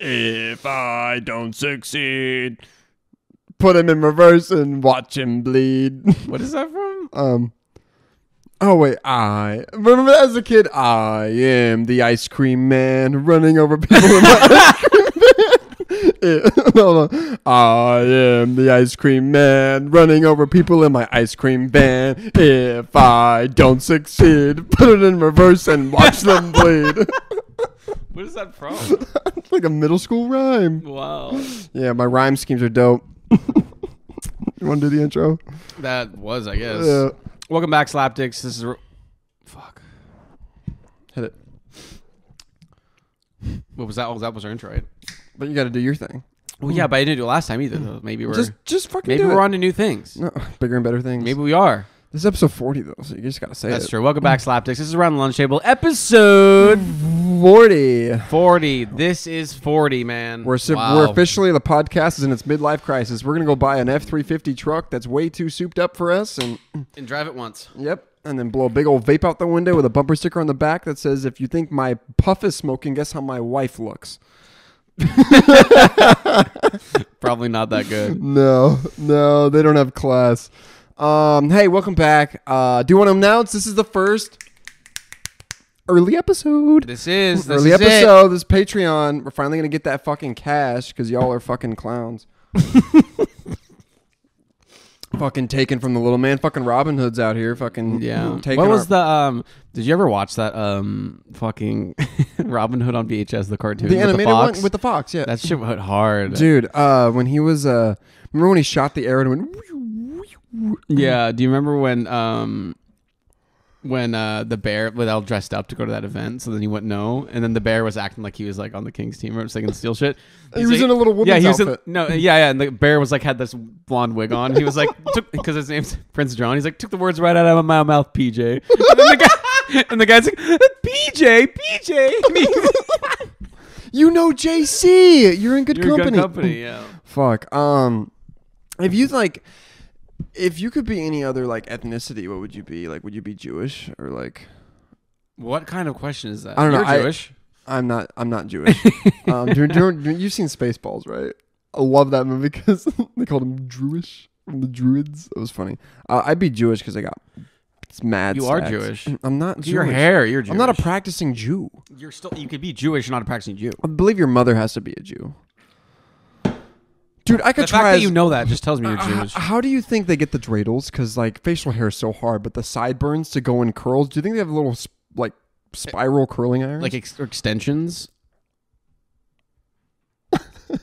If I don't succeed, put him in reverse and watch him bleed. What is that from? Oh wait, I remember as a kid. I am the ice cream man running over people in my ice cream van. Hold on. I am the ice cream man running over people in my ice cream van. If I don't succeed, put it in reverse and watch them bleed. What is that from? It's like a middle school rhyme. Wow. Yeah, my rhyme schemes are dope. You want to do the intro? That was, I guess. Yeah. Welcome back, Slapdicks. This is... Fuck. Hit it. What was that? Oh, that was our intro, right? But you got to do your thing. Well, yeah, but I didn't do it last time either, though. Maybe we're... Just fucking maybe do we're it. on to new things. No, bigger and better things. Maybe we are. This is episode 40, though, so you just got to say That's it. true. Welcome back, Slapdicks. This is Around the Lunch Table, episode 40. 40. This is 40, man. We're officially, the podcast is in its midlife crisis. We're going to go buy an F-350 truck that's way too souped up for us. And drive it once. Yep. And then blow a big old vape out the window with a bumper sticker on the back that says, if you think my puff is smoking, guess how my wife looks. Probably not that good. No, they don't have class. Hey, welcome back. Do you want to announce this is the first early episode? This is early episode. This is Patreon. We're finally gonna get that fucking cash because y'all are fucking clowns. Fucking taken from the little man. Fucking Robin Hood's out here. Fucking taking. What was the Did you ever watch that fucking Robin Hood on VHS, the cartoon, the animated Fox? one with the fox? Yeah, that shit went hard, dude. When he was remember when he shot the arrow and went. Yeah. Do you remember when the bear was all dressed up to go to that event? So then he went no, and then the bear was acting like he was like on the King's team or something, steal shit. He was in a little woman's outfit. And the bear was like had this blonde wig on. He was like because his name's Prince John. He's like took the words right out of my mouth, PJ. And the guy's like PJ. You know JC. You're in good company. Yeah. Fuck. If you could be any other like ethnicity, what would you be? Like, would you be Jewish or like? What kind of question is that? I don't know. You're Jewish. I'm not Jewish. You've seen Spaceballs, right? I love that movie because they called him Druish from the Druids. It was funny. I'd be Jewish because I got mad. You stacks. are Jewish. I'm not. Jewish. Your hair. You're Jewish. I'm not a practicing Jew. You could be Jewish, not a practicing Jew. I believe your mother has to be a Jew. Dude, I could try. The fact that you know that just tells me you're Jewish. How do you think they get the dreidels? Because like facial hair is so hard, but the sideburns to go in curls. Do you think they have little like spiral curling irons? Like extensions?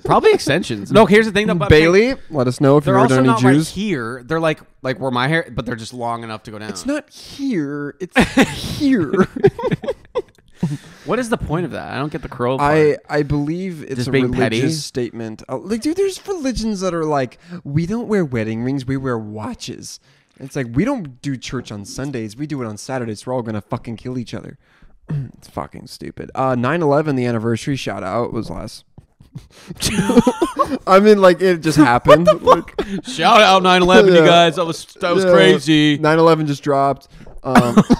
Probably extensions. No, here's the thing. Bailey, let us know if you're also any not Jews. Like here. They're like where my hair, but they're just long enough to go down. It's not here. It's here. What is the point of that? I don't get the curl part. I believe it's just a being religious petty statement. Like, dude, there's religions that are like, we don't wear wedding rings, we wear watches. It's like, we don't do church on Sundays, we do it on Saturdays. We're all gonna fucking kill each other. It's fucking stupid. 9/11, the anniversary shout out was last. I mean, like, it just happened. Like, shout out 9/11, you guys. That was crazy. 9/11 just dropped.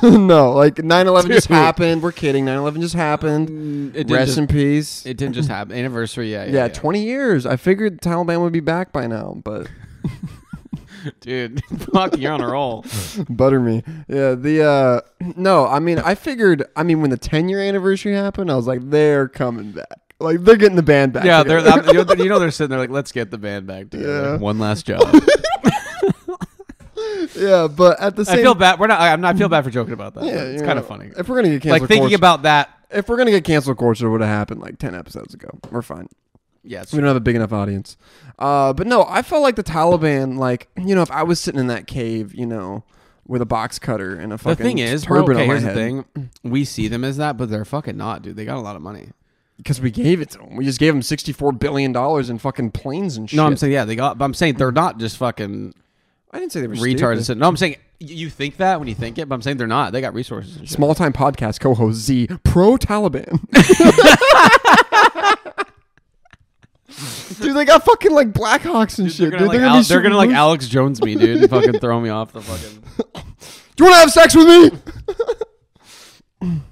No, like 9/11 just happened. We're kidding. 9/11 just happened. Rest in peace. It didn't just happen. Anniversary, yeah. 20 years. I figured the Taliban would be back by now, but dude, fuck, you're on a roll. Butter me. Yeah. No, I mean, I figured. I mean, when the 10-year anniversary happened, I was like, they're coming back. Like they're getting the band back. Yeah, they're they're sitting there like, let's get the band back together. Yeah. One last job. Yeah, but at the same, I feel bad. I feel bad for joking about that. Yeah, it's kind of funny. If we're gonna get canceled, like thinking about that. If we're gonna get canceled culture, it would have happened like 10 episodes ago. We're fine. Yeah, we don't have a big enough audience. But no, I felt like the Taliban. Like, you know, if I was sitting in that cave, you know, with a box cutter and a fucking turban on my head. The thing. We see them as that, but they're fucking not, dude. They got a lot of money. Because we gave it to them. We just gave them $64 billion in fucking planes and shit. No, I'm saying, yeah, they got, but I'm saying they're not just fucking. I didn't say they were retards. stupid. No, I'm saying you think that when you think it, but I'm saying they're not. They got resources. And shit. Small time podcast co-host Z, pro Taliban. Dude, they got fucking like Blackhawks and shit. They're gonna like Alex Jones me, dude, and fucking throw me off the fucking. Do you want to have sex with me?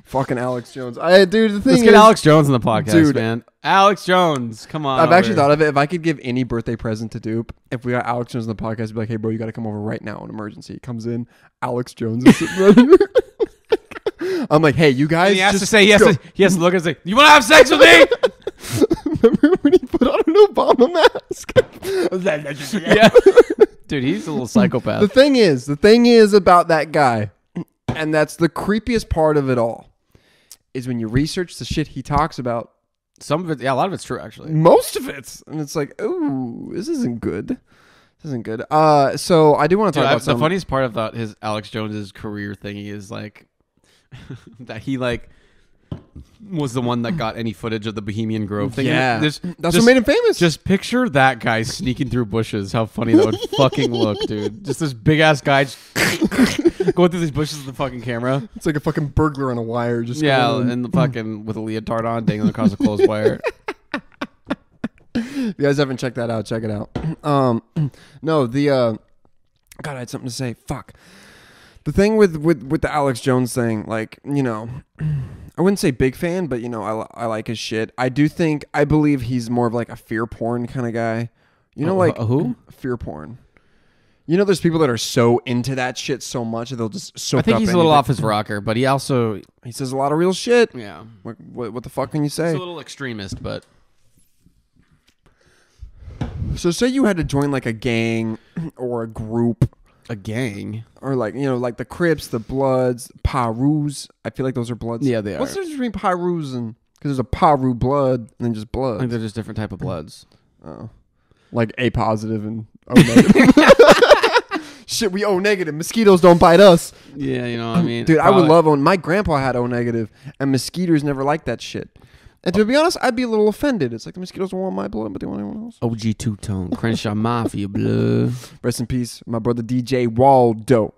Fucking Alex Jones. Dude, the thing Let's is, get Alex Jones on the podcast, dude, man. Alex Jones, come on. I've actually over. thought of it. If I could give any birthday present to Dupe, if we got Alex Jones on the podcast, I'd be like, hey, bro, you got to come over right now, an emergency. He comes in, Alex Jones is sitting right here. I'm like, hey, you guys. And he has just to say, he go. has to look and say, you want to have sex with me? Remember when he put on an Obama mask? Yeah. Dude, he's a little psychopath. The thing is about that guy, and that's the creepiest part of it all, is when you research the shit he talks about. Some of it, yeah, a lot of it's true, actually. Most of it. And it's like, ooh, this isn't good. This isn't good. So I do want to talk about the funniest part about his Alex Jones's career thingy is like that he like was the one that got any footage of the Bohemian Grove thing. Yeah. That's what made him famous. Just picture that guy sneaking through bushes. How funny that would fucking look, dude. Just this big ass guy just going through these bushes with the fucking camera. It's like a fucking burglar on a wire. Just and the fucking with a leotard on, dangling across a clothes wire. If you guys haven't checked that out, check it out. No, God, I had something to say. Fuck. The thing with the Alex Jones thing, like, you know, I wouldn't say big fan, but, you know, I like his shit. I believe he's more of like a fear porn kind of guy. You know, like who? Fear porn. You know, there's people that are so into that shit so much that they'll just soak up. I think he's a anything. little off his rocker, but he also says a lot of real shit. yeah. What the fuck can you say? He's a little extremist, but So say you had to join like a gang or a group. a gang. Or like, you know, like the Crips, the Bloods, Pyrus. I feel like those are Bloods. Yeah, they are. What's the difference between Pyrus and... Because there's a Pyru blood and then just blood. I think they're just different type of bloods. Oh. Like A positive and O negative. Shit, we O negative. Mosquitoes don't bite us. Yeah, you know what I mean? Dude, I would love O. My grandpa had O negative and mosquitoes never liked that shit. And to be honest, I'd be a little offended. It's like the mosquitoes don't want my blood, but they want anyone else. OG two-tone. Crenshaw Mafia blood. Rest in peace, my brother DJ Waldo.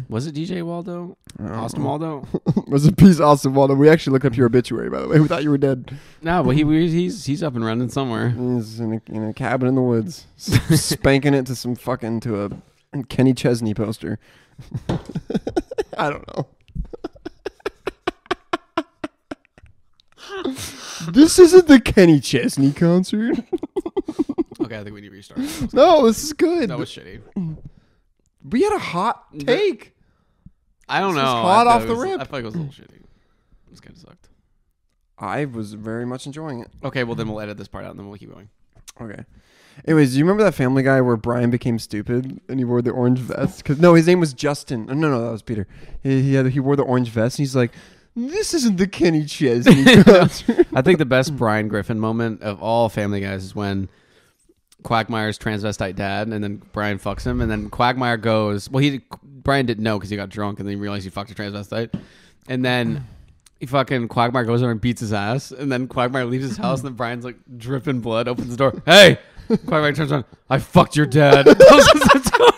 Was it DJ Waldo? Austin Waldo? Rest in peace, Austin Waldo. We actually looked up your obituary, by the way. We thought you were dead. No, but he's up and running somewhere. He's in a cabin in the woods, spanking it to some fucking to a Kenny Chesney poster. I don't know. This isn't the Kenny Chesney concert. Okay, I think we need to restart. No, this is good. That was shitty. We had a hot take. I don't know. This was hot off the rip. rip. I feel like it was a little shitty. This kind of sucked. I was very much enjoying it. Okay, well then we'll edit this part out and then we'll keep going. Okay. Anyways, do you remember that Family Guy where Brian became stupid and he wore the orange vest? No, his name was Justin. No, that was Peter. He wore the orange vest and he's like, this isn't the Kenny Chesney concert. I think the best Brian Griffin moment of all Family Guys is when Quagmire's transvestite dad, and then Brian fucks him, and then Quagmire goes. Well, Brian didn't know because he got drunk, and then he realized he fucked a transvestite, and then Quagmire goes over and beats his ass, and then Quagmire leaves his house, and then Brian's like dripping blood, opens the door. Hey, Quagmire turns around. I fucked your dad. Closes the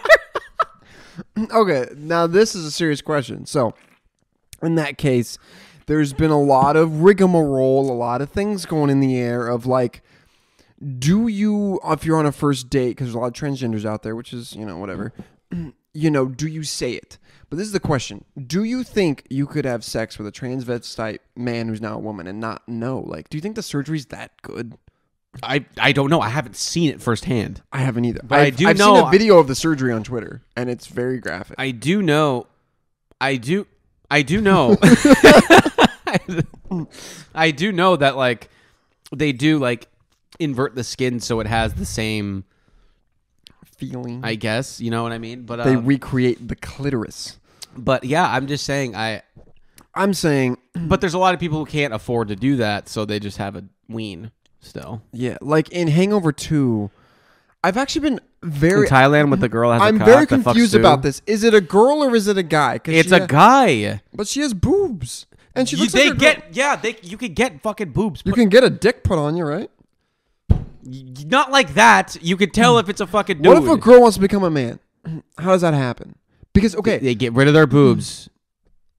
door. Okay, now this is a serious question. So, in that case, there's been a lot of rigmarole, a lot of things going in the air of like, do you, if you're on a first date, because there's a lot of transgenders out there, which is, you know, whatever, you know, do you say it? But this is the question. Do you think you could have sex with a transvestite man who's now a woman and not know? Like, do you think the surgery's that good? I don't know. I haven't seen it firsthand. I haven't either. But I've seen a video of the surgery on Twitter, and it's very graphic. I do know. I do know. I do know that, like, they do, like, invert the skin so it has the same feeling, I guess, you know what I mean? But they recreate the clitoris. But yeah, I'm just saying I'm saying but there's a lot of people who can't afford to do that, so they just have a ween still. Yeah, like in Hangover 2, I've actually been very in Thailand with the girl has I'm a cock very that fucks confused Sue. about this. Is it a girl or is it a guy? It's a guy. But she has boobs. And she looks they like get yeah, they you could get fucking boobs. You can get a dick put on you, right? Not like that. You could tell if it's a fucking dude. What if a girl wants to become a man? How does that happen? Because okay, they get rid of their boobs.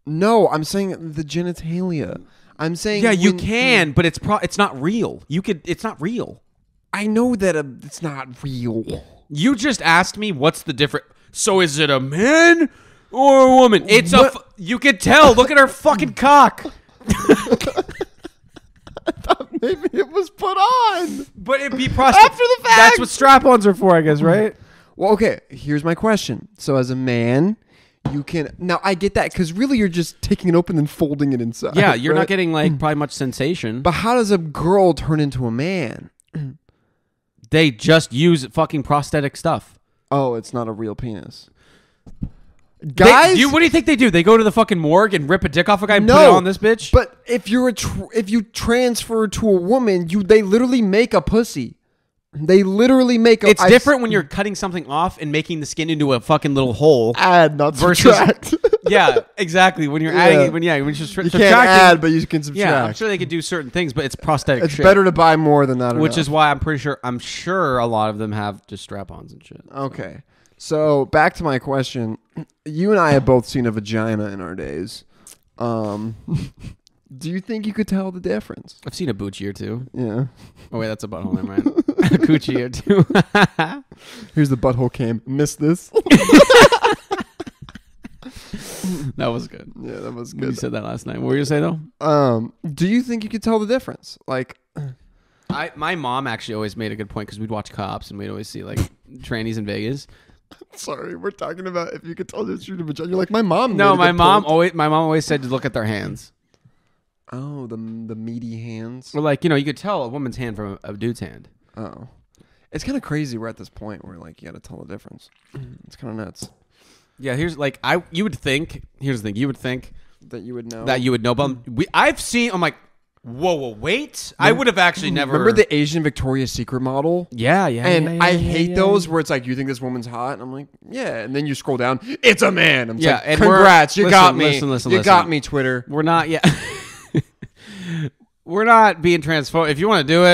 No, I'm saying the genitalia. I'm saying yeah, you can, but it's not real. It's not real. I know that it's not real. You just asked me what's the difference. So is it a man or a woman? It's you can tell. Look at her fucking cock. I thought maybe it was put on. But it'd be prostate. After the fact. That's what strap-ons are for, I guess, right? Well, okay, here's my question. So as a man, you can... Now, I get that, because really you're just taking it open and folding it inside. Yeah, you're right? not getting, like, probably much sensation. But how does a girl turn into a man? They just use fucking prosthetic stuff. Oh, it's not a real penis. Guys... what do you think they do? They go to the fucking morgue and rip a dick off a guy and put it on this bitch? But if you're if you transfer to a woman, they literally make a pussy. They literally make a... It's different when you're cutting something off and making the skin into a fucking little hole. Add, not subtract. Yeah, exactly. When you're adding it, when you're just you can't add, but you can subtract. Yeah, I'm sure they could do certain things, but it's prosthetic It's shit. better to buy more than not Which enough. is why I'm sure a lot of them have just strap-ons and shit. Okay. So back to my question. You and I have both seen a vagina in our days. Do you think you could tell the difference? I've seen a Bucci or two. Yeah. Oh, wait, that's a butthole, never mind. A Coochie or two. Here's the butthole cam. Missed this? That was good. Yeah, that was You good. said that last night. What were you going to say, though? Do you think you could tell the difference? Like... My mom actually always made a good point because we'd watch Cops and we'd always see, like, trannies in Vegas. Sorry, we're talking about if you could tell the difference between a vagina. You're like, my mom... No, made a good point. my mom always said to look at their hands. Oh, the meaty hands. Or like, you could tell a woman's hand from a dude's hand. Oh. It's kind of crazy we're at this point where, like, you got to tell the difference. It's kind of nuts. Yeah, here's like you would think. Here's the thing: you would think That you would know. But I've seen. I'm like, whoa, wait! I would have actually never. Remember the Asian Victoria's Secret model? Yeah. And I hate those where it's like, you think this woman's hot? And I'm like, yeah. And then you scroll down, it's a man. I'm like, and congrats, you got me. Listen, you got me, Twitter. We're not yet. We're not being transphobic. If you want to do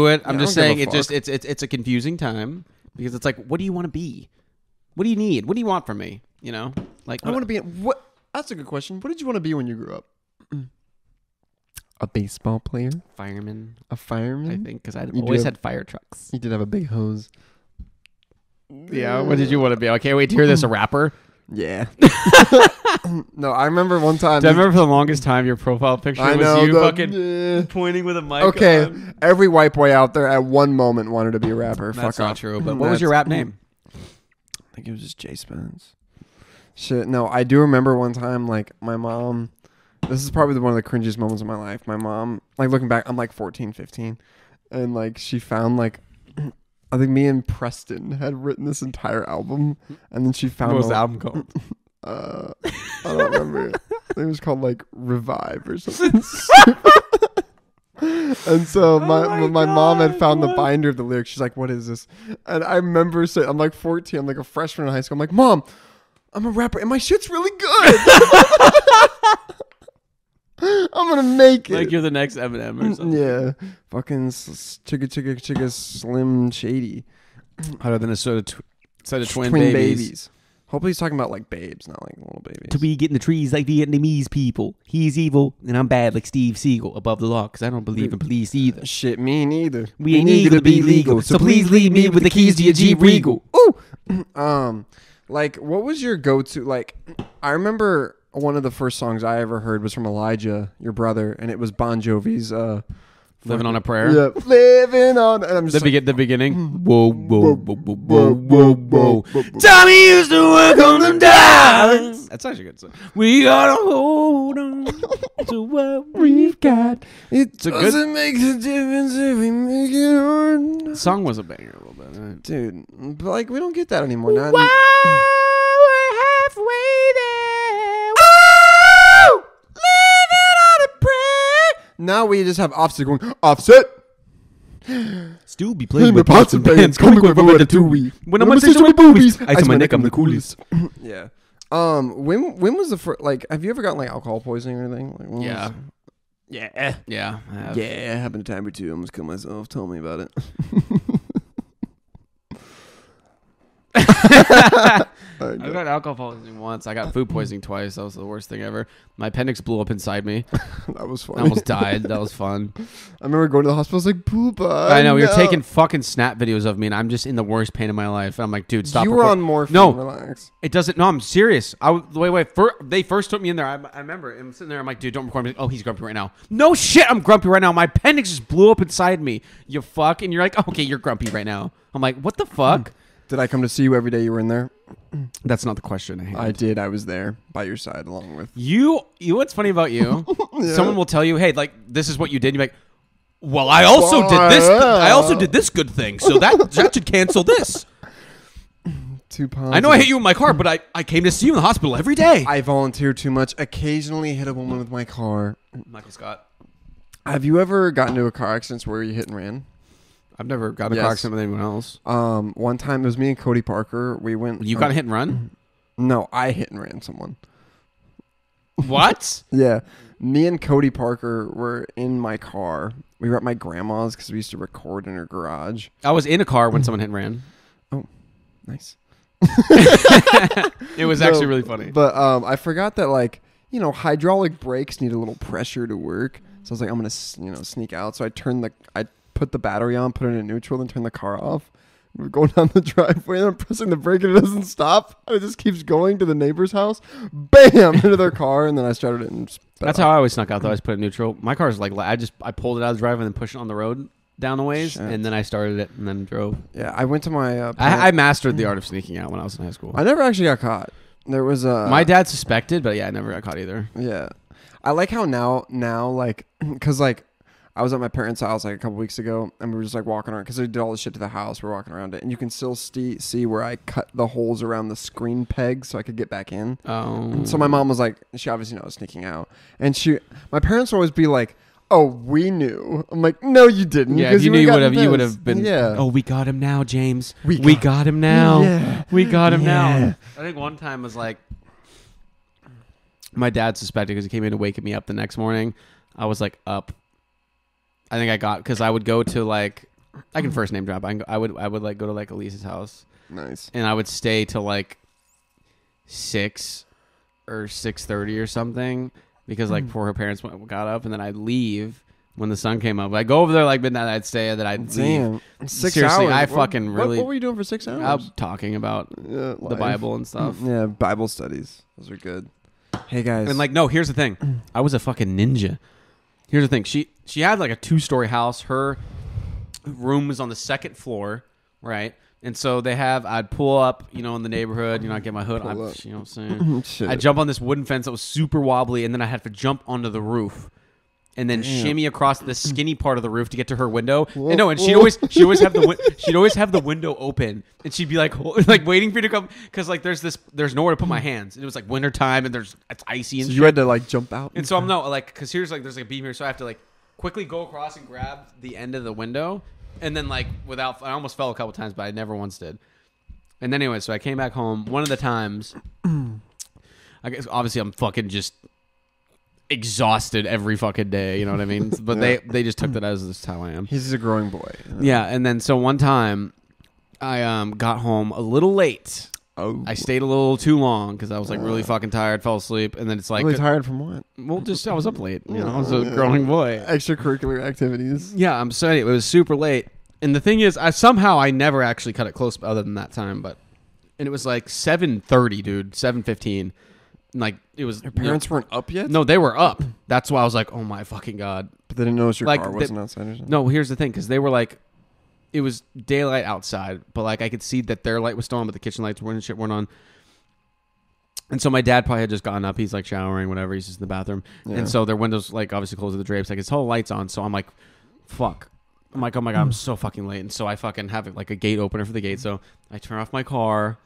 it. I'm just saying it's a confusing time because it's like, what do you want to be? What do you need? What do you want from me? Like I want to be what? That's a good question. What did you want to be when you grew up? A baseball player, fireman. A fireman, I think, because I always had fire trucks. You did have a big hose. Yeah. What did you want to be? I can't wait to hear this. A rapper. Yeah. No, I remember one time. I remember for the longest time your profile picture was you fucking pointing with a mic. Okay, on. Every white boy out there at one moment wanted to be a rapper. That's Fuck not off. true. But what was your rap name? I think it was just Jay Spence. Shit, no, I do remember one time, like, my mom, this is probably one of the cringiest moments of my life. My mom, like, looking back, I'm like 14, 15, and, like, she found, like, I think me and Preston had written this entire album, and then she found... What was the album called? I don't remember. I think it was called, like, Revive or something. And so my mom had found the binder of the lyrics. She's like, what is this? And I remember saying, I'm like 14, I'm like a freshman in high school. I'm like, Mom, I'm a rapper and my shit's really good. I'm gonna make it. Like you're the next Eminem or something. Yeah. Fucking chicka Slim Shady. Other than a set of twin babies. Hopefully he's talking about like babes, not like little babies. To be getting the trees like Vietnamese people. He's evil and I'm bad like Steve Seagal. Above the law because I don't believe in police either. Shit, me neither. We ain't eager to be legal. So please leave me with the keys to your Jeep Regal. Ooh. Like, what was your go-to? Like, I remember one of the first songs I ever heard was from Elijah, your brother, and it was Bon Jovi's Living on a Prayer? Yeah. Living on... And I'm just the beginning. Whoa, whoa, whoa, whoa, whoa, whoa, whoa. Tommy used to work on them diamonds. That's actually a good song. We gotta hold on to what we've got. It doesn't make a difference if we make it or not. The song was a banger a little bit. Right? Dude, but like, we don't get that anymore. Not we're halfway there. Woo! Living on a prayer. Now we just have Offset going, Offset. Still be playing with pots and pans, coming with a ratatouille. When I'm on stage with boobies, ice on my neck, I'm the coolest. Yeah. When was the first, like, have you ever gotten like alcohol poisoning or anything? Like, yeah. Yeah, I have. Yeah, happened a time or two. I almost killed myself. Tell me about it. I got alcohol poisoning once. I got food poisoning twice. That was the worst thing ever. My appendix blew up inside me. That was funny. I almost died. That was fun. I remember going to the hospital. I was like, Poopa. I know. You're taking fucking snap videos of me, and I'm just in the worst pain of my life. I'm like, dude, stop. You were on morphine. No. Relax. It doesn't. No, I'm serious. Wait. They first took me in there. I remember. I'm sitting there. I'm like, dude, don't record me. Oh, he's grumpy right now. No shit. I'm grumpy right now. My appendix just blew up inside me. You fuck. And you're like, okay, you're grumpy right now. I'm like, what the fuck? Did I come to see you every day you were in there? That's not the question. I did. I was there by your side along with you. What's funny about you? Yeah. Someone will tell you, hey, like this is what you did. You're like, well, I also did this. I also did this good thing. So that should cancel this. 2 pounds. I know I hit you in my car, but I came to see you in the hospital every day. I volunteer too much. Occasionally hit a woman with my car. Michael Scott. Have you ever gotten into a car accident where you hit and ran? I've never got a car accident with anyone else. One time it was me and Cody Parker. We went. You got a hit and run? No, I hit and ran someone. What? Yeah. Me and Cody Parker were in my car. We were at my grandma's because we used to record in her garage. I was in a car when someone hit and ran. Oh, nice. It was actually really funny. But I forgot that, like, hydraulic brakes need a little pressure to work. So I was like, I'm going to, sneak out. So I put the battery on, put it in neutral, then turn the car off. We're going down the driveway and I'm pressing the brake and it doesn't stop. And it just keeps going to the neighbor's house. Bam! Into their car, and then I started it and that's how I always snuck out, though. I just put it in neutral. My car's like, I pulled it out of the driveway and then pushed it on the road down the ways. Shit. And then I started it and then drove. Yeah, I went to my I mastered the art of sneaking out when I was in high school. I never actually got caught. There was my dad suspected, but yeah, I never got caught either. Yeah. I like how now like, because like I was at my parents' house like a couple weeks ago and we were just like walking around because they did all the shit to the house. We're walking around it and you can still see where I cut the holes around the screen pegs so I could get back in. Oh. So my mom was like, she obviously knows sneaking out. And my parents would always be like, oh, we knew. I'm like, no, you didn't. Yeah, if you knew, you would have been. Yeah. Oh, we got him now, James. We got him now. Yeah. We got him now. I think one time was like, my dad suspected because he came in to wake me up the next morning. I was like up. I think because I would go to like, I can first name drop. I would like go to like Elise's house. Nice. And I would stay till like 6 or 6:30 or something because like before her parents got up, and then I'd leave when the sun came up. I'd go over there like midnight. I'd stay, and then I'd leave. 6 Seriously, hours. I fucking really. What were you doing for 6 hours? I was talking about the Bible and stuff. Yeah, Bible studies. Those are good. Hey guys. And like, no, here's the thing. I was a fucking ninja. Here's the thing. She had like a 2-story house. Her room was on the 2nd floor, right? And so I'd pull up, in the neighborhood, I'd get my hood. You know what I'm saying? I'd jump on this wooden fence that was super wobbly, and then I had to jump onto the roof. And then shimmy across the skinny part of the roof to get to her window. Whoa, and she'd always have the window open, and she'd be like waiting for you to come because like there's nowhere to put my hands. And it was like winter time, and it's icy and so shit. You had to like jump out. And so I'm like because here's like there's like a beam here, so I have to like quickly go across and grab the end of the window, and then like I almost fell a couple times, but I never once did. And then anyway, so I came back home one of the times. I guess obviously I'm fucking just exhausted every fucking day, you know what I mean? But they just took that as this is how I am. He's a growing boy. Yeah, and then so one time I got home a little late. Oh. I stayed a little too long because I was like really fucking tired, fell asleep, and then it's like really tired from what? Well, just I was up late. I was a growing boy. Extracurricular activities. Yeah, I'm sorry. It was super late. And the thing is, I never actually cut it close other than that time, and it was like 7:30, dude, 7:15. Like it was. Your parents weren't up yet? No, they were up. That's why I was like, oh my fucking god. But they didn't notice your like, car wasn't outside or something? No, here's the thing, because they were like, it was daylight outside, but like I could see that their light was still on, but the kitchen lights weren't on. And so my dad probably had just gotten up. He's like showering, whatever. He's just in the bathroom. Yeah. And so their windows like obviously closed with the drapes. Like his whole light's on. So I'm like, fuck. I'm like, oh my god, I'm so fucking late. And so I fucking have like a gate opener for the gate. So I turn off my car.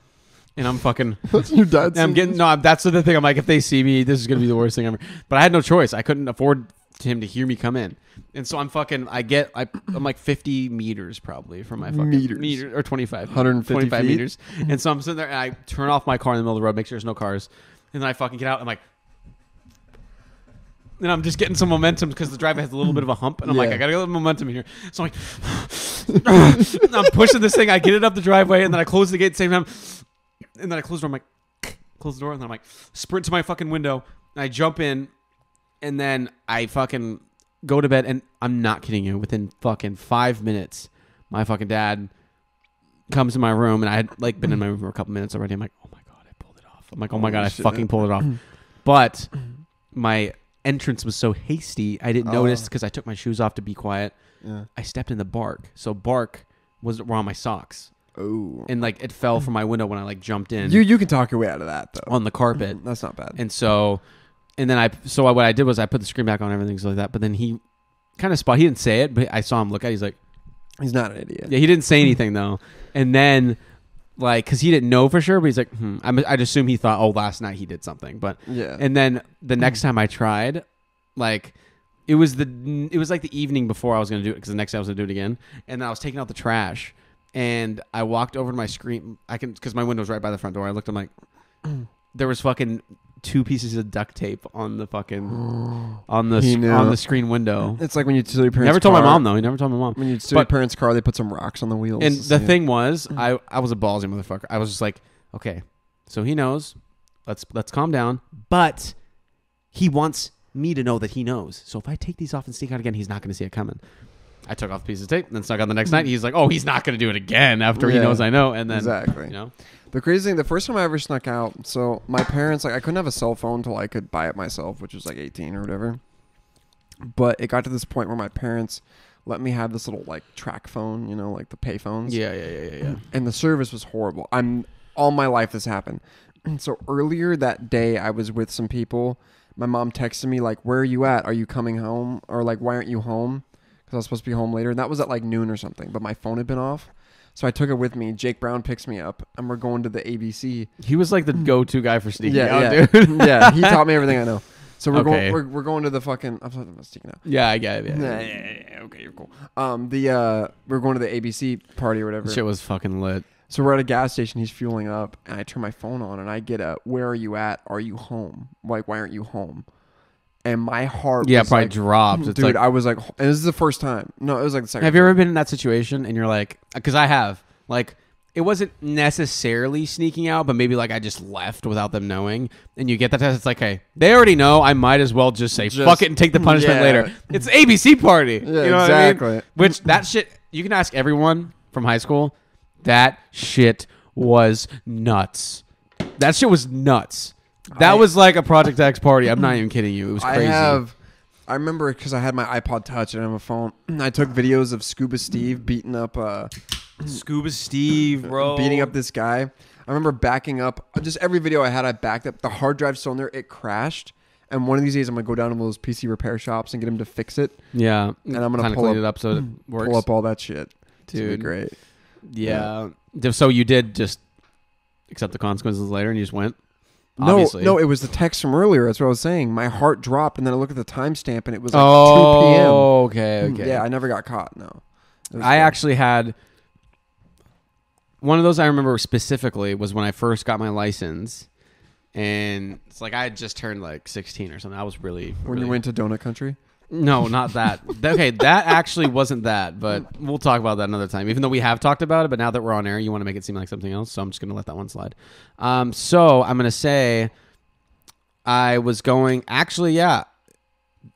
And I'm fucking. That's your dad's. I'm getting that's the thing. I'm like, if they see me, this is gonna be the worst thing ever. But I had no choice. I couldn't afford him to hear me come in, and so I'm fucking. I'm like 50 meters probably from my fucking meter or 25, 125 meters. And so I'm sitting there and I turn off my car in the middle of the road, make sure there's no cars, and then I fucking get out. I'm like. And I'm just getting some momentum because the driveway has a little bit of a hump, and I'm like, I gotta get a little momentum in here. So I'm like, I'm pushing this thing. I get it up the driveway, and then I close the gate at the same time. and then I close the door. I'm like, close the door, and then I'm like, sprint to my fucking window, and I jump in, and then I fucking go to bed, and I'm not kidding you. Within fucking 5 minutes, my fucking dad comes in my room, and I had like been in my room for a couple minutes already. I'm like, oh my god, I pulled it off. I'm like, oh my god, I fucking pulled it off. But my entrance was so hasty, I didn't notice because I took my shoes off to be quiet. Yeah. I stepped in the bark, so bark were on my socks. Oh, and like it fell from my window when I like jumped in. You can talk your way out of that though on the carpet. That's not bad. And so, and then what I did was I put the screen back on and everything like that. But then he kind of he didn't say it, but I saw him look at it. He's like, he's not an idiot. Yeah, he didn't say anything though. And then like, cause he didn't know for sure, but he's like, I'd assume he thought, oh, last night he did something. But yeah. And then the next time I tried, like. It was like the evening before I was going to do it because the next day I was going to do it again. And then I was taking out the trash and I walked over to my screen. Because my window's right by the front door. I looked, I'm like, there was fucking 2 pieces of duct tape on the fucking, on the screen window. It's like when you steal your parents' Never told my mom though. He never told my mom. When you steal your parents' car, they put some rocks on the wheels. And the thing was, I was a ballsy motherfucker. I was just like, okay, so he knows. Let's calm down. But he wants me to know that he knows. So if I take these off and sneak out again, he's not going to see it coming. I took off the piece of tape and then snuck out the next night. He's like, oh, he's not going to do it again after he knows I know. And then, exactly. You know? The crazy thing, the first time I ever snuck out, so my parents, like, I couldn't have a cell phone until I could buy it myself, which was like 18 or whatever. But it got to this point where my parents let me have this little, like, track phone, you know, like the pay phones. Yeah. And the service was horrible. All my life this happened. And so earlier that day, I was with some people. My mom texted me, like, where are you at? Are you coming home? Or, like, why aren't you home? Because I was supposed to be home later. And that was at, like, noon or something. But my phone had been off. So I took it with me. Jake Brown picks me up. And we're going to the ABC. He was, like, the go-to guy for sneaking out, dude. Yeah, he taught me everything I know. So we're going to the fucking... I'm talking about sneaking out. Yeah, I get it. Yeah. Okay, you're cool. We're going to the ABC party or whatever. Shit was fucking lit. So we're at a gas station. He's fueling up, and I turn my phone on, and I get a, where are you at? Are you home? Like, why aren't you home? And my heart was probably like, dropped. It's dude, like, I was like, and this is the first time. No, it was like the second Have you ever been in that situation, and you're like, because I have, like, it wasn't necessarily sneaking out, but maybe, like, I just left without them knowing, and you get that test, it's like, hey, they already know, I might as well just say, fuck it, and take the punishment later. It's ABC party. Yeah, you know exactly. What I mean? Which, that shit, you can ask everyone from high school, that shit was nuts. That shit was nuts. That was like a Project X party. I'm not even kidding you. It was crazy. I remember because I had my iPod Touch and I have a phone. I took videos of Scuba Steve beating up Scuba Steve, bro. Beating up this guy. I remember backing up. Just every video I had, I backed up. The hard drive's still in there. It crashed. And one of these days, I'm going to go down to one of those PC repair shops and get him to fix it. Yeah. And I'm going to clean it up so it works. Pull up all that shit. Dude. It's be great. Yeah. So you did just accept the consequences later and you just went? Obviously. No, it was the text from earlier. That's what I was saying. My heart dropped, and then I looked at the timestamp, and it was like 2 p.m. Oh, okay. Yeah, I never got caught, no. I actually had... One of those I remember specifically was when I first got my license, and it's like I had just turned like 16 or something. I was really... When you went to Donut Country? No, not that. Okay, that actually wasn't that, but we'll talk about that another time. Even though we have talked about it, but now that we're on air, you want to make it seem like something else, so I'm just going to let that one slide. So I'm going to say I was going... Actually, yeah,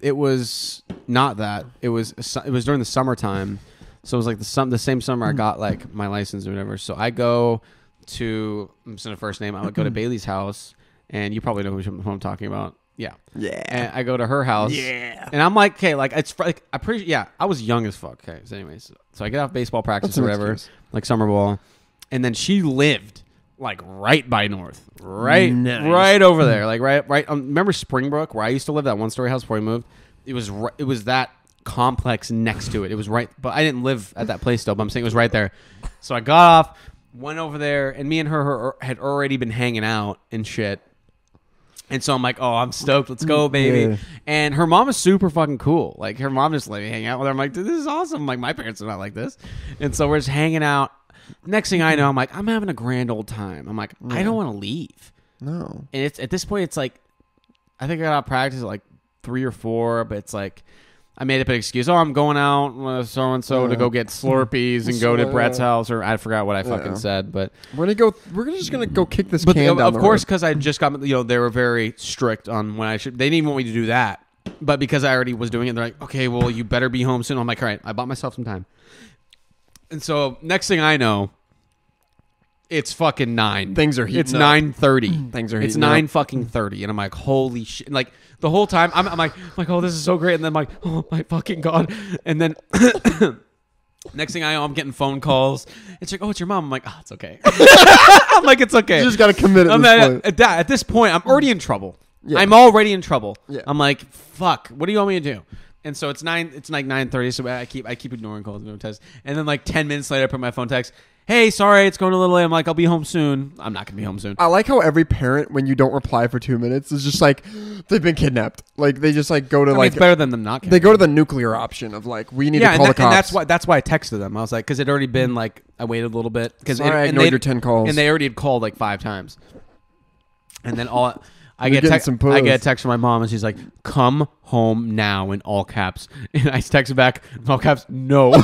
it was not that. It was during the summertime, so it was like the same summer I got like my license or whatever. So I go to... I'm just going to first name. I would go to Bailey's house, and you probably know who I'm talking about. Yeah. And I go to her house. Yeah. And I'm like, okay, like it's like I was young as fuck. Okay. So anyways, so I get off baseball practice or whatever, like summer ball, and then she lived like right by North, right over there, like right. Remember Springbrook where I used to live, that 1-story house before we moved? It was that complex next to it. It was right, but I didn't live at that place still. But I'm saying it was right there. So I got off, went over there, and me and her had already been hanging out and shit. And so I'm like, oh, I'm stoked. Let's go, baby. Yeah. And her mom is super fucking cool. Like, her mom just let me hang out with her. I'm like, dude, this is awesome. Like, my parents are not like this. And so we're just hanging out. Next thing I know, I'm like, I'm having a grand old time. I'm like, I don't want to leave. No. And it's at this point, it's like, I think I got out of practice at like 3 or 4, but it's like, I made up an excuse. Oh, I'm going out with so-and-so to go get Slurpees and go to Brett's house, or I forgot what I fucking said, but we're just gonna go kick this can down of the course, road. because I just got, they were very strict on when I should. They didn't even want me to do that, but because I already was doing it, they're like, okay, well, you better be home soon. I'm like, all right, I bought myself some time. And so next thing I know, it's fucking 9. Things are heating It's up. 9:30. Things are It's heating 9 up. fucking 30, and I'm like, holy shit! And like the whole time, I'm like, oh, this is so great, and then I'm like, oh my fucking god, and then next thing I know, I'm getting phone calls. It's like, oh, it's your mom. I'm like, oh, it's okay. I'm like, it's okay. You just gotta commit At this point, I'm already in trouble. Yeah. I'm already in trouble. Yeah. I'm like, fuck. What do you want me to do? And so it's like 9:30. So I keep ignoring calls and no text. And then like 10 minutes later, I put my phone text. Hey, sorry, it's going a little late. I'm like, I'll be home soon. I'm not gonna be home soon. I like how every parent, when you don't reply for 2 minutes, is just like they've been kidnapped. Like they just like go to It's better than them not. they go to the nuclear option of like we need to call the cops. And that's why I texted them. I was like, because it already been like I waited a little bit because I ignored your 10 calls, and they already had called like 5 times. And then I get a text from my mom, and she's like, "Come home now," in all caps. And I texted back in all caps, "No."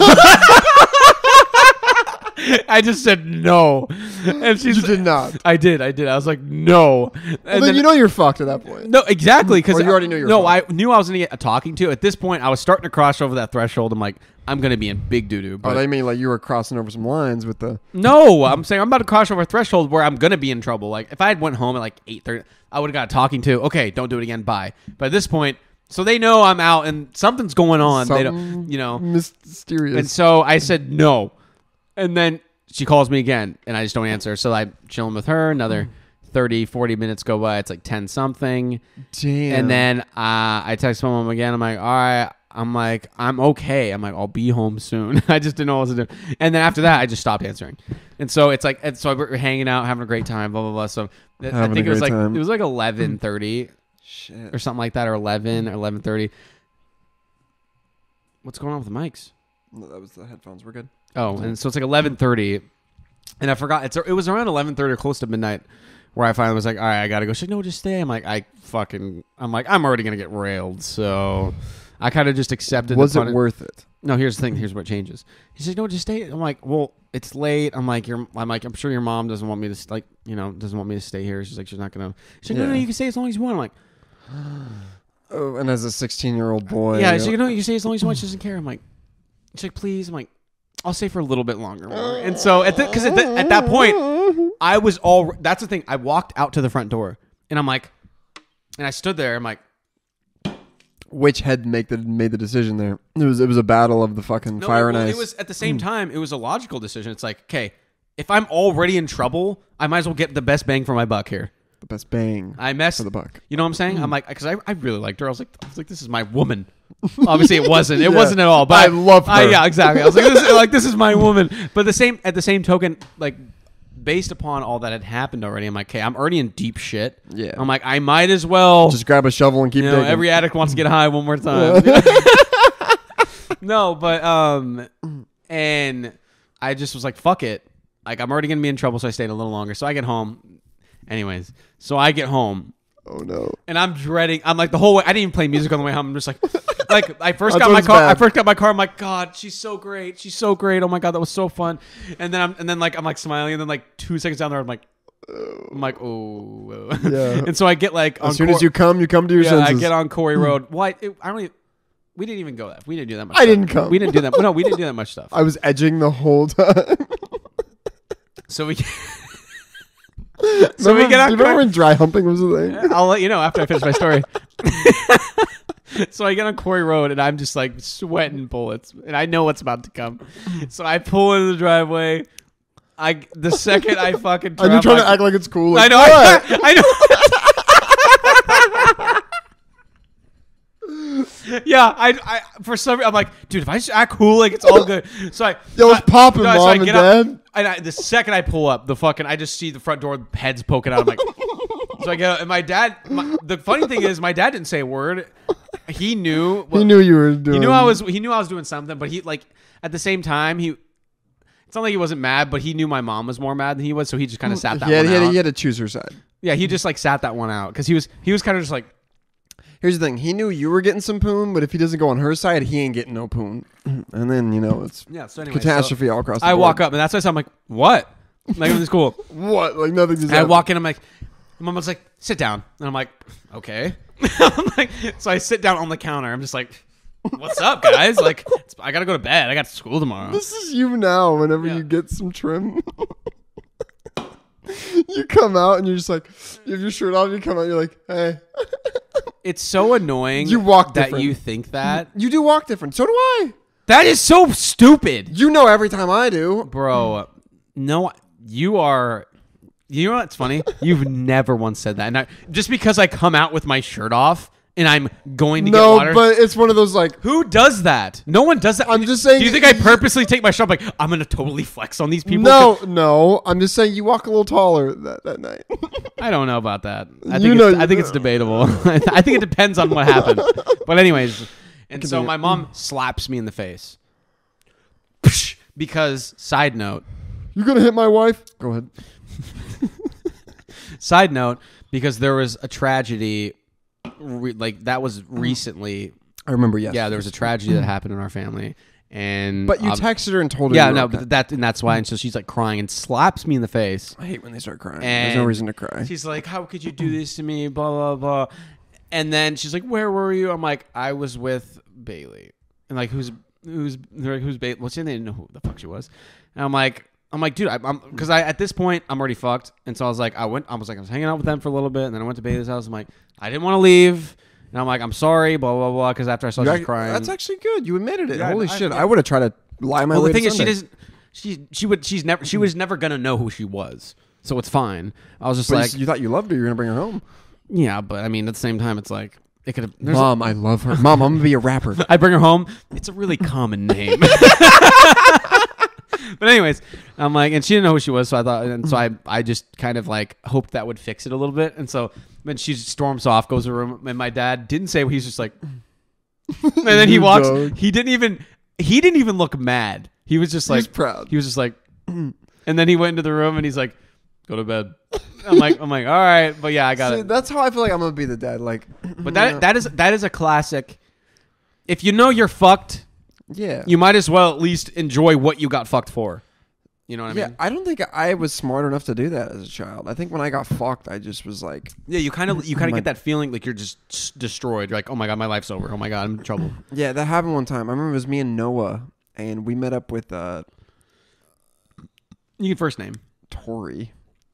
I just said no, and she did not. I did. I was like, no. Well, then you know you're fucked at that point. No, exactly, because you already knew you were No, fucked. I knew I was gonna get a talking to. At this point, I was starting to cross over that threshold. I'm like, I'm gonna be in big doo doo. Oh, they mean like you were crossing over some lines with the. No, I'm saying I'm about to cross over a threshold where I'm gonna be in trouble. Like if I had went home at like 8:30, I would have got a talking to. Okay, don't do it again. Bye. But at this point, so they know I'm out and something's going on. They don't, mysterious. And so I said no, and then she calls me again, and I just don't answer. So I'm chilling with her. Another 30, 40 minutes go by. It's like 10 something. Damn. And then I text my mom again. I'm like, all right. I'm like, I'm okay. I'm like, I'll be home soon. I just didn't know what to do. And then after that, I just stopped answering. And so it's like, and so we're hanging out, having a great time, blah, blah, blah. So I think it was like 11:30 Shit. or something like that, or 11 or 11:30. What's going on with the mics? No, that was the headphones. We're good. Oh, and so it's like 11:30, and I forgot. It was around 11:30 or close to midnight where I finally was like, all right, I gotta go. She's like, no, just stay. I'm like, I'm already gonna get railed, so I kind of just accepted. Was it worth it? No, here's the thing. Here's what changes. He said, no, just stay. I'm like, well, it's late. I'm like, I'm sure your mom doesn't want me to doesn't want me to stay here. She's like, she's not gonna. She's like, no, you can stay as long as you want. I'm like, oh, and as a 16-year-old boy, yeah. She's like, no, you can stay as long as you want. She doesn't care. I'm like, she's like, please. I'm like, I'll stay for a little bit longer. And so at that point, I was all. That's the thing. I walked out to the front door, and I'm like, and I stood there. I'm like, which head made the decision there? It was a battle of the fucking fire and ice. It was at the same time. It was a logical decision. It's like, okay, if I'm already in trouble, I might as well get the best bang for my buck here. The best bang. I messed for the buck. You know what I'm saying? I'm like, because I really liked her. I was like, this is my woman. Obviously, it wasn't. It wasn't at all. But I love her. Yeah, exactly. I was like, this is my woman. But at the same token, like, based upon all that had happened already, I'm like, okay, I'm already in deep shit. Yeah. I'm like, I might as well just grab a shovel and keep digging. Every addict wants to get high one more time. No, but and I just was like, fuck it. Like, I'm already gonna be in trouble, so I stayed a little longer. So I get home. Anyways, so I get home. Oh no! And I'm dreading. I'm like the whole way. I didn't even play music on the way home. I'm just like I first got my car. I first got my car. I'm like, God, she's so great. She's so great. Oh my God, that was so fun. And then I'm like smiling. And then like 2 seconds down there, I'm like, oh. Yeah. And so I get like as soon as you come to your senses. I get on Corey Road. We didn't even go that. We didn't do that much. I didn't come. We didn't do that. No, we didn't do that much stuff. I was edging the whole time. So we. So we get on. Remember when dry humping was a thing? I'll let you know after I finish my story. So I get on Corey Road and I'm just like sweating bullets, and I know what's about to come. So I pull into the driveway. The second I fucking. And you're trying to act like it's cool. I Like, know. I know. Yeah, I for some reason I'm like, dude, if I just act cool, like it's all good. So it's popping, Mom and Dad. And the second I pull up, I just see the front door heads poking out. I'm like, so I get out, and my dad. The funny thing is, my dad didn't say a word. He knew. He knew you were doing. He knew I was doing something, but he like at the same time It's not like he wasn't mad, but he knew my mom was more mad than he was, so he just kind of sat that one out. He had to choose her side. Yeah, he just like sat that one out because he was kind of just like. here's the thing. He knew you were getting some poon, but if he doesn't go on her side, he ain't getting no poon. And then, it's So anyway, catastrophe all across the board. I walk up, and that's why I'm like, what? Like, everything's cool. What? Like, nothing just I happened. walk in, I'm like, my mom's like, sit down. And I'm like, okay. I'm like, so I sit down on the counter. I'm just like, what's up, guys? Like, I got to go to bed. I got school tomorrow. This is you now whenever you get some trim. You come out and you're just like, you have your shirt off, you come out, you're like, hey. It's so annoying You walk that different. you think that. You do walk different. So do I. That is so stupid. You know every time I do. Bro, no, you are... You know what's funny? You've never once said that. And just because I come out with my shirt off and I'm going to get water. No, but it's one of those like... Who does that? No one does that. I'm just saying... Do you think I purposely take my shirt off like, I'm going to totally flex on these people? No. I'm just saying you walk a little taller that night. I don't know about that. I think it's debatable. I think it depends on what happened. But anyways, and so my mom slaps me in the face. Because, side note... You gonna hit my wife? Go ahead. Side note, because there was a tragedy, that was recently. I remember, yes. Yeah, there was a tragedy that happened in our family. And but you texted her and told her. Yeah, you were no, okay. but that's why. And so she's like crying and slaps me in the face. I hate when they start crying. And there's no reason to cry. She's like, how could you do this to me? Blah, blah, blah. And then she's like, where were you? I'm like, I was with Bailey. And like, who's Bailey? Well, she didn't know who the fuck she was. And I'm like, dude, because at this point I'm already fucked, and so I was hanging out with them for a little bit, and then I went to Bailey's house. I'm like, I didn't want to leave, and I'm like, I'm sorry, blah blah blah, because after I saw she crying, that's actually good. You admitted it. Yeah, Holy shit! I would have tried to lie my way. The thing to is, Sunday. she was never gonna know who she was, so it's fine. I was just But like, you thought you loved her, you're gonna bring her home. Yeah, but I mean, at the same time, it's like it could have. Mom, I love her. Mom, I'm gonna be a rapper. I bring her home. It's a really common name. But anyways, I'm like, and she didn't know who she was, so I thought, and so I just kind of like hoped that would fix it a little bit. And so then she storms off, goes to her room, and my dad didn't say. He's just like, and then he walks. Dog. He didn't even look mad. He was just like, He's proud. He was just like, and then he went into the room and he's like, go to bed. I'm like, all right, but yeah, I got it. That's how I feel like I'm gonna be the dad. Like, but that is a classic. If you know you're fucked. Yeah. You might as well at least enjoy what you got fucked for. You know what I mean? Yeah, I don't think I was smart enough to do that as a child. I think when I got fucked, I just was like... Yeah, you kind of get that feeling like you're just destroyed. You're like, oh my God, my life's over. Oh my God, I'm in trouble. Yeah, that happened one time. I remember it was me and Noah, and we met up with You can first name. Tori.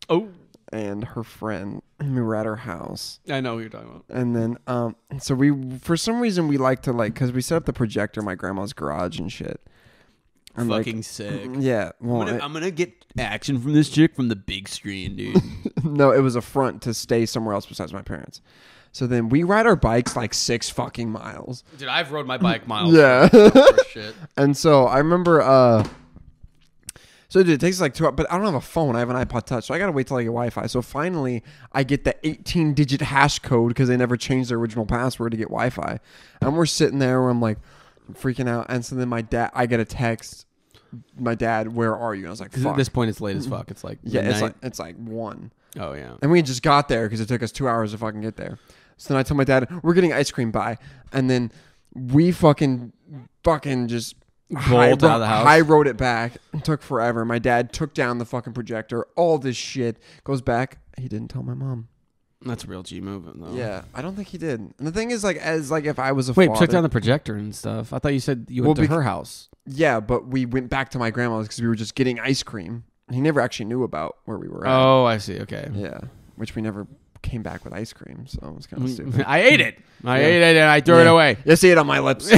Oh. And her friend. We were at her house. I know what you're talking about. And then, so we, for some reason, we like to because we set up the projector in my grandma's garage and shit. And fucking sick. Yeah. Well, I'm gonna get action from this chick from the big screen, dude. No, it was a front to stay somewhere else besides my parents. So then we ride our bikes like 6 fucking miles. Dude, I've rode my bike miles. Yeah. For shit. And so I remember, so dude, it takes like 2 hours, but I don't have a phone. I have an iPod Touch, so I gotta wait till I get Wi-Fi. So finally, I get the 18-digit hash code because they never changed their original password to get Wi-Fi. And we're sitting there where I'm like freaking out. And so then I get a text. My dad, where are you? And I was like, fuck. At this point, it's late as fuck. It's like yeah, it's like 1. Oh yeah. And we just got there because it took us 2 hours to fucking get there. So then I told my dad, we're getting ice cream by, and then we fucking just Bolt out of the house. high rode it back. It took forever. My dad took down the fucking projector. All this shit goes back. He didn't tell my mom. That's a real G move, though. Yeah, I don't think he did. And the thing is, if I was a Wait, father, took down the projector and stuff. I thought you said you went to her house. Yeah, but we went back to my grandma's because we were just getting ice cream. He never actually knew about where we were at. Oh, I see. Okay. Yeah, which we never came back with ice cream, so it was kind of stupid. I ate it. I ate it and I threw it away. You see it on my lips.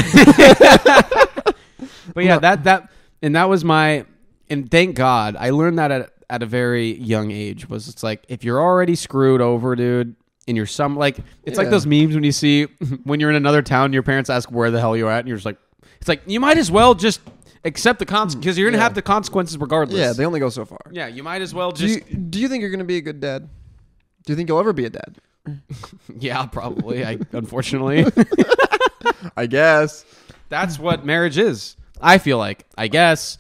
But yeah, that was my, and thank God I learned that at a very young age. It's like, if you're already screwed over, dude, and you're like those memes when you see when you're in another town, your parents ask where the hell you're at, and you're just like, it's like you might as well just accept the consequences because you're gonna have the consequences regardless. Yeah, they only go so far. Yeah, you might as well just. Do you think you're gonna be a good dad? Do you think you'll ever be a dad? Yeah, probably. Unfortunately, I guess that's what marriage is. I feel like. I guess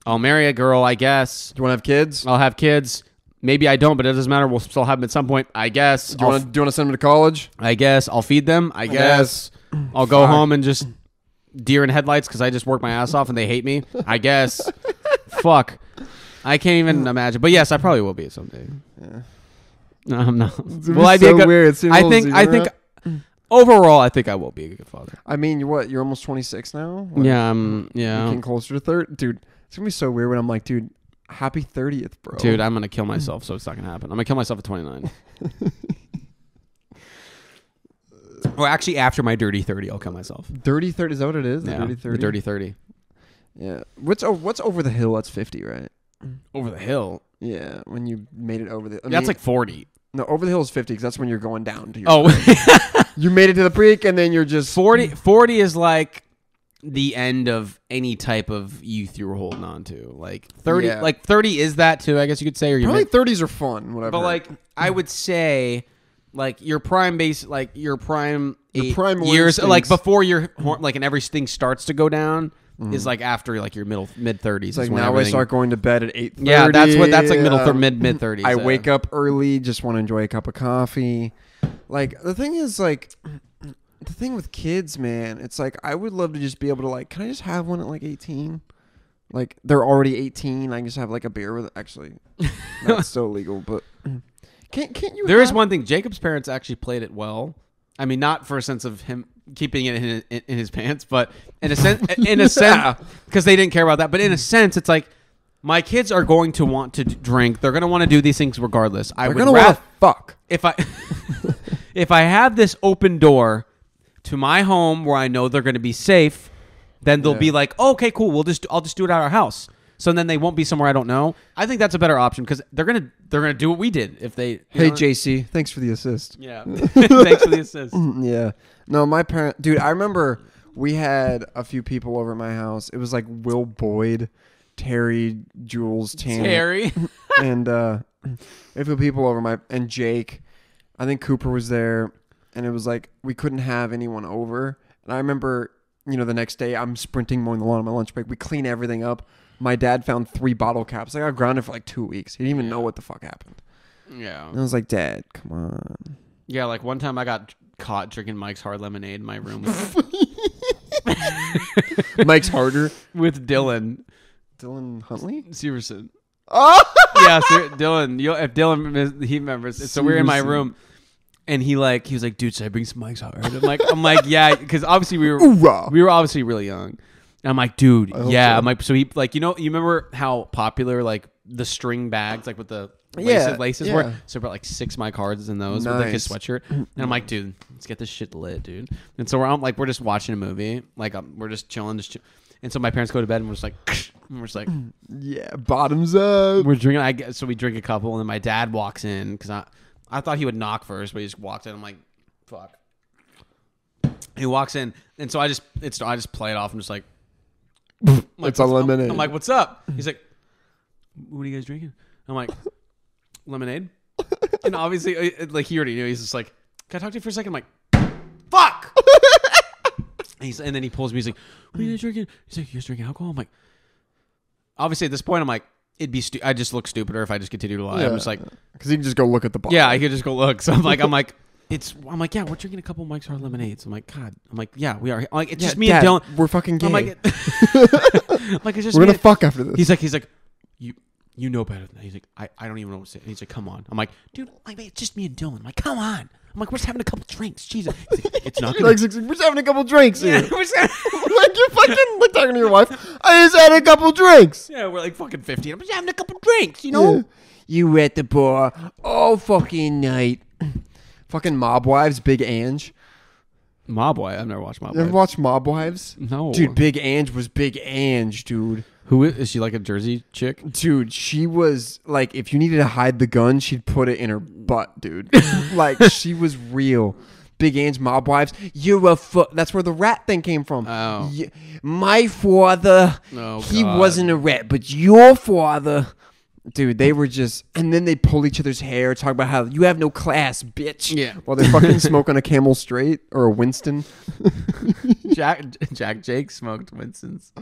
I'll marry a girl. I guess. Do you want to have kids? I'll have kids. Maybe I don't, but it doesn't matter. We'll still have them at some point. I guess. Do you want to send them to college? I guess I'll feed them. I guess I'll go home and just deer in headlights because I just work my ass off and they hate me. I guess. Fuck. I can't even imagine. But yes, I probably will be someday. Yeah. No, I'm not. Will I be so a good? Weird. I think. Overall, I think I will be a good father. I mean, you're almost 26 now. Like, yeah, I'm getting closer to 30, dude. It's gonna be so weird when I'm like, dude, happy 30th, bro. Dude, I'm gonna kill myself, so it's not gonna happen. I'm gonna kill myself at 29. Well, actually, after my dirty 30, I'll kill myself. Dirty 30, is that what it is? The dirty 30. The dirty 30. Yeah. What's over the hill? That's 50, right? Over the hill. Yeah, when you made it over the. That's like 40. No, over the hill is 50 because that's when you're going down to your. Oh, you made it to the peak and then you're just 40. 40 is like the end of any type of youth you were holding on to. Like 30. Yeah. Like 30 is that too. I guess you could say. Or probably 30s are fun. Whatever. But like I would say, like your prime base, like your prime years, like before your like and everything starts to go down. Is like after like your mid 30s. It's like now I start going to bed at 8:30. Yeah, that's like mid 30s. I wake up early, just want to enjoy a cup of coffee. Like the thing is like the thing with kids, man, it's like I would love to just be able to like, can I just have one at like 18? Like they're already 18. I can just have like a beer with. Actually, that's so illegal. But can't you? There is one thing. Jacob's parents actually played it well. I mean, not for a sense of him keeping it in his pants, but in a sense, because they didn't care about that. But in a sense, it's like my kids are going to want to drink. They're going to want to do these things regardless. They're going to want to fuck. If I have this open door to my home where I know they're going to be safe, then they'll be like, oh, okay, cool. I'll just do it at our house. So then they won't be somewhere I don't know. I think that's a better option because they're gonna do what we did if they. Hey JC, thanks for the assist. Yeah, thanks for the assist. Yeah, no, my parent, dude. I remember we had a few people over at my house. It was like Will Boyd, Terry, Jules, Terry, and a few people over and Jake. I think Cooper was there, and it was like we couldn't have anyone over. And I remember, the next day I'm sprinting mowing the lawn on my lunch break. We clean everything up. My dad found 3 bottle caps. I got grounded for like 2 weeks. He didn't even know what the fuck happened. Yeah. And I was like, Dad, come on. Yeah, like one time I got caught drinking Mike's Hard Lemonade in my room. Mike's Harder? With Dylan. Dylan Huntley? Severson. Oh! Yeah, Dylan. If Dylan, he remembers. So we were in my room. And he was like, dude, should I bring some Mike's Hard? I'm like, yeah, because obviously we were obviously really young. And I'm like, dude, yeah. So. I'm like, so he you remember how popular like the string bags like with the laces were? So I brought like 6 Mike Hards in those with like his sweatshirt. And I'm like, dude, let's get this shit lit, dude. And so we're just watching a movie, like we're just chilling, and so my parents go to bed and we're just like, yeah, bottoms up. We're drinking. So we drink a couple, and then my dad walks in because I thought he would knock first, but he just walked in. I'm like, fuck. He walks in, and so I just play it off. I'm just like. It's a lemonade. I'm like, what's up? He's like, what are you guys drinking? I'm like, lemonade. And obviously, like he already knew. He's just like, can I talk to you for a second? I'm like, fuck. And then he pulls me. He's like, what are you guys drinking? He's like, you guys drinking alcohol? I'm like, obviously at this point, I'm like, it'd be I just look stupider if I just continue to lie. Yeah, I'm just like, because you can just go look at the bottle. Yeah, I could just go look. So I'm like, yeah, we're drinking a couple of Mike's Hard Lemonades. I'm like, God. I'm like, yeah, we are. I'm like, it's just me Dad, and Dylan. We're fucking gay. I'm like, it's just we're gonna fuck after this. He's like, you know better than that. He's like, I don't even know what to say. And he's like, come on. I'm like, dude, it's just me and Dylan. I'm like, come on. I'm like, we're just having a couple drinks. Jesus. Like, it's not gonna. We're just having a couple drinks. Yeah, like you're fucking like talking to your wife. I just had a couple drinks. Yeah, we're like fucking 15. I'm just having a couple drinks, Yeah. You were at the bar all fucking night. Fucking Mob Wives, Big Ange. Mob Wives? I've never watched Mob Wives. You ever watched Mob Wives? No. Dude, Big Ange was Big Ange, dude. Who is she, like a Jersey chick? Dude, she was like, if you needed to hide the gun, she'd put it in her butt, dude. Like, she was real. Big Ange, Mob Wives. That's where the rat thing came from. Oh. My father, he wasn't a rat, but your father... Dude, they were just... And then they pull each other's hair, talk about how you have no class, bitch. Yeah. While they're fucking smoking a Camel Straight or a Winston. Jake smoked Winston's.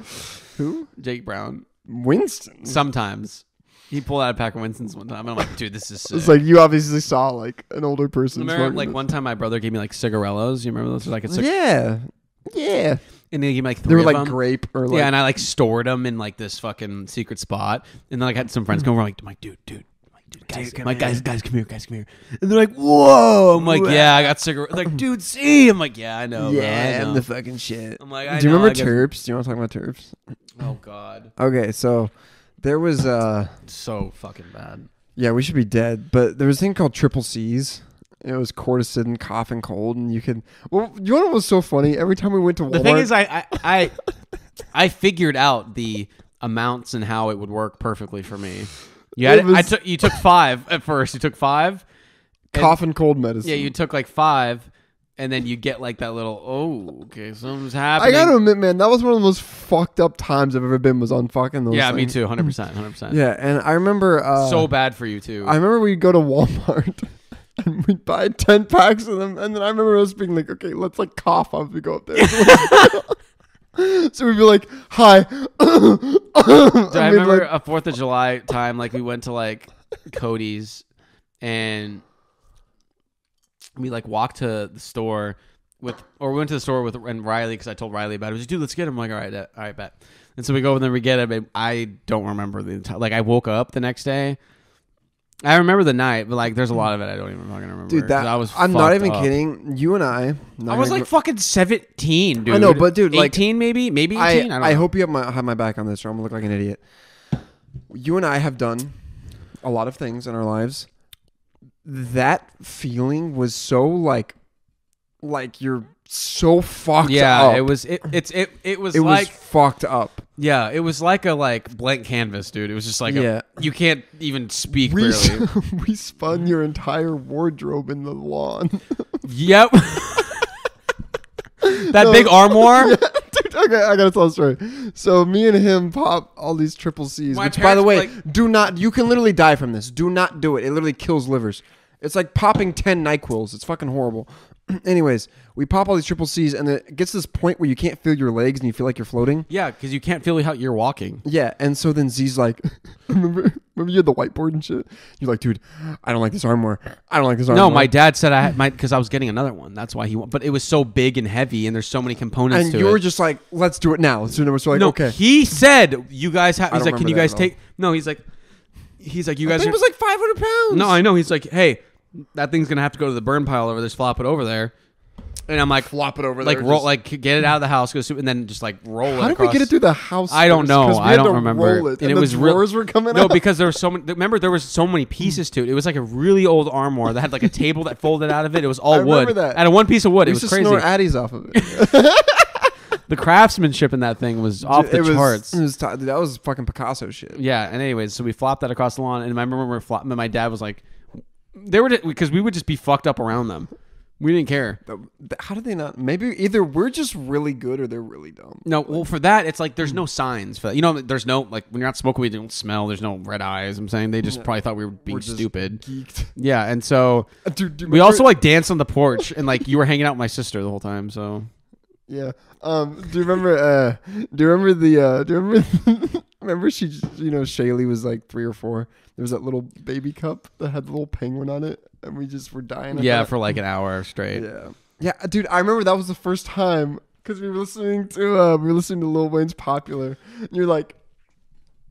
Who? Jake Brown. Winston? Sometimes. He pulled out a pack of Winston's one time, and I'm like, dude, this is sick. It's like you obviously saw like an older person. Remember, like one time my brother gave me like cigarellos. You remember those? Like yeah. And they gave me like 3 They were of like them. grape or like Yeah, and I like stored them in like this fucking secret spot. And then like I had some friends come over, I'm like, dude, guys, guys, come here. And they're like, whoa. I'm like, yeah, I got cigarettes. Like, dude, see. I'm like, yeah, I know. yeah, bro, I know. I'm the fucking shit. I'm like, I Do you know, remember I guess- Terps? Do you want to talk about Terps? Oh God, Okay, so there was so fucking bad. yeah, we should be dead. But there was a thing called triple C's. It was cortisone, cough, and cold, and you could. Well, you know what was so funny? Every time we went to Walmart, The thing is, I figured out the amounts and how it would work perfectly for me. You took 5 at first. You took 5 cough and cold medicine. Yeah, you took like 5, and then you get like that little. Oh, okay, something's I happening. gotta admit, man, that was one of the most fucked up times I've ever been. Was on fucking those. Yeah, things. me too. 100%. Yeah, and I remember So bad for you too. I remember we'd go to Walmart and we'd buy 10 packs of them, and then I remember us being like, okay, let's like cough as we go up there. So we'd be like, hi. Dude, I remember like, a 4th of July time, like we went to like Cody's, and we like walked to the store we went to the store with and Riley, because I told Riley about it. He was like, dude, let's get him. I'm like, all right, bet. And so we go and then we get him. I don't remember the entire. Like I woke up the next day. I remember the night, but like there's a lot of it I don't even fucking remember. dude, I'm not fucked even up. kidding. You and I was like fucking 17, dude. I know, but dude, 18 like, maybe 18. I don't know. I hope you have my back on this, or I'm gonna look like an idiot. You and I have done a lot of things in our lives. That feeling was so like you're so fucked up. Yeah, it was like fucked up. Yeah, it was like a blank canvas, dude. It was just like you can't even speak We barely. we spun your entire wardrobe in the lawn. Yep. That big armoire. Yeah, dude, okay, I gotta tell a story. So me and him pop all these triple C's, My which by the way, parents, do not. You can literally die from this. Do not do it. It literally kills livers. It's like popping 10 NyQuils. It's fucking horrible. Anyways, we pop all these triple C's, and then it gets to this point where you can't feel your legs and you feel like you're floating. Yeah, because you can't feel how you're walking. Yeah, and so then Z's like, remember you had the whiteboard and shit? You're like, dude, I don't like this armoire. I don't like this armoire. No, my dad said I had because I was getting another one. That's why but it was so big and heavy, and there's so many components and to it. you were just like, let's do it now. Let's do it now. So like, no, okay. he said you guys have. I He's don't like, can you remember guys that at take? No, he's like, you guys. It was like 500 pounds. No, I know. He's like, hey, that thing's gonna have to go to the burn pile over there. Just flop it over there. And I'm like, flop it over like there. roll, like get it out of the house, and then just like roll it. How did across. we get it through the house? I don't first? know. 'Cause we I had don't to remember. roll it, And and it was the real. drawers were coming No, out. because there was so many. Remember, there was so many pieces to it. It was like a really old armoire that had like a table that folded out of it. It was all I remember wood. that. Out of one piece of wood. We It used was to crazy. snort addies off of it. The craftsmanship in that thing was off the charts. That was fucking Picasso shit. Yeah, and anyways, so we flopped that across the lawn, and I remember my dad was like, they were because we would just be fucked up around them. We didn't care. How did they not? Maybe either we're just really good or they're really dumb. No, well, for that, it's like there's no signs for that. You know, there's no, like, when you're not smoking weed, you don't smell. There's no red eyes. I'm saying they just probably thought we were being just stupid. Geeked. Yeah, and so Dude, we also like danced on the porch, and like you were hanging out with my sister the whole time. So Yeah. Do you remember? Remember she? Shaylee was like 3 or 4. There was that little baby cup that had the little penguin on it, and we just were dying. yeah, for like an hour straight. Yeah, dude. I remember that was the first time because we were listening to Lil Wayne's Popular, and you're like,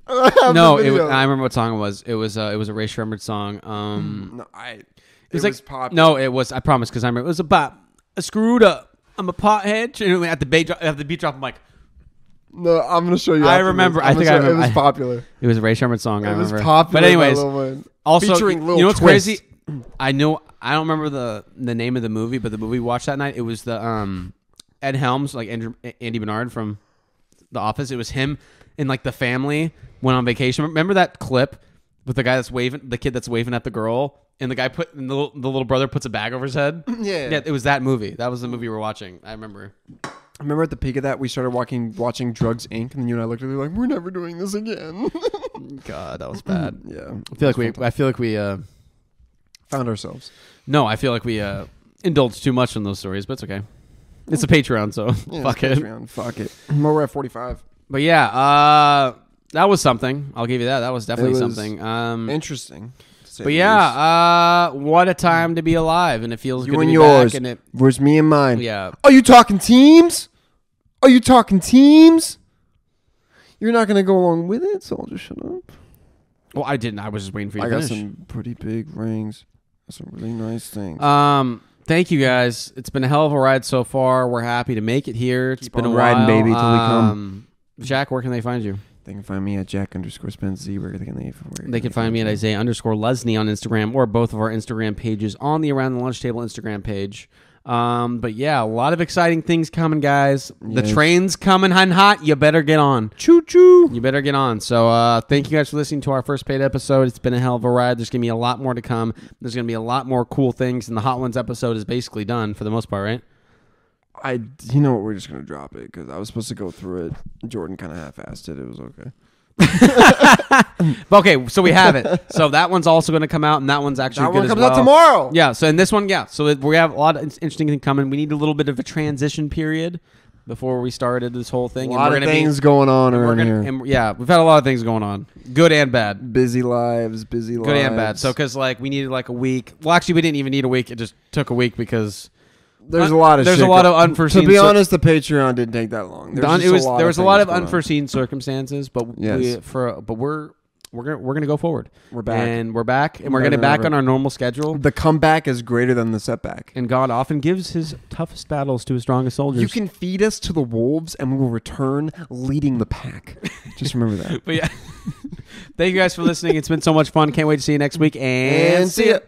No, I remember what song it was. It was a Ray Shremmerd song. No, it was popular. No, it was. I promise, because I remember it was about a screwed up. I'm a pothead. And at the beat drop, I'm like. No, I'm gonna show you. I remember. I think I remember. It was popular. It was a Ray Shremmerd song. It was remember. popular. But anyways, by Lil Wayne. also, featuring Lil you know what's Twist. crazy? I don't remember the name of the movie, but the movie we watched that night, it was the Ed Helms, like Andy Bernard from The Office. It was him and like the family went on vacation. Remember that clip with the guy that's waving, the kid that's waving at the girl, and the guy the little brother puts a bag over his head. Yeah. It was that movie. That was the movie we were watching. I remember. I remember at the peak of that, we started watching Drugs Inc. And then you and I looked at it like, we're never doing this again. God, that was bad. Yeah, I feel like we found ourselves. No, I feel like we indulged too much in those stories, but it's okay. It's a Patreon, so Yeah, fuck it's it. Patreon. Fuck it. We're at 45. But yeah, That was something. I'll give you that. That was definitely something. Interesting. But yeah, what a time to be alive, and it feels good to be yours. back. And where's me and mine? Yeah. Are you talking teams? You're not going to go along with it, so I'll just shut up. Well, I didn't. I was just waiting for you to finish. finish. I got some pretty big rings. Some really nice things. Thank you guys. It's been a hell of a ride so far. We're happy to make it here. It's been a riding, while. baby, till we come. Jack, where can they find you? They can find me at Jack_SpenZ. They can find me at Isaiah_Lesney on Instagram, or both of our Instagram pages on the Around the Lunch Table Instagram page. But yeah, a lot of exciting things coming, guys. Yes. The train's coming hot. You better get on. Choo-choo. You better get on. So thank you guys for listening to our first paid episode. It's been a hell of a ride. There's going to be a lot more to come. There's going to be a lot more cool things, and the Hot Ones episode is basically done for the most part, right? You know what? We're just gonna drop it because I was supposed to go through it. Jordan kind of half-assed it. It was okay. Okay, so we have it. So that one's also going to come out, and that one's actually good as well. That one comes out tomorrow. Yeah. So in this one, yeah. So we have a lot of interesting things coming. We need a little bit of a transition period before we started this whole thing. A lot of things going on around here. And yeah, we've had a lot of things going on, good and bad. Busy lives. Good and bad. So because we needed like a week. Well, actually, we didn't even need a week. It just took a week because. There's a lot of unforeseen. To be honest, the Patreon didn't take that long. There was a lot of unforeseen circumstances, but yes. We're gonna go forward. We're back, and we're gonna back on our normal schedule. The comeback is greater than the setback, and God often gives His toughest battles to His strongest soldiers. You can feed us to the wolves, and we will return leading the pack. Just remember that. But yeah, thank you guys for listening. It's been so much fun. Can't wait to see you next week, and see ya.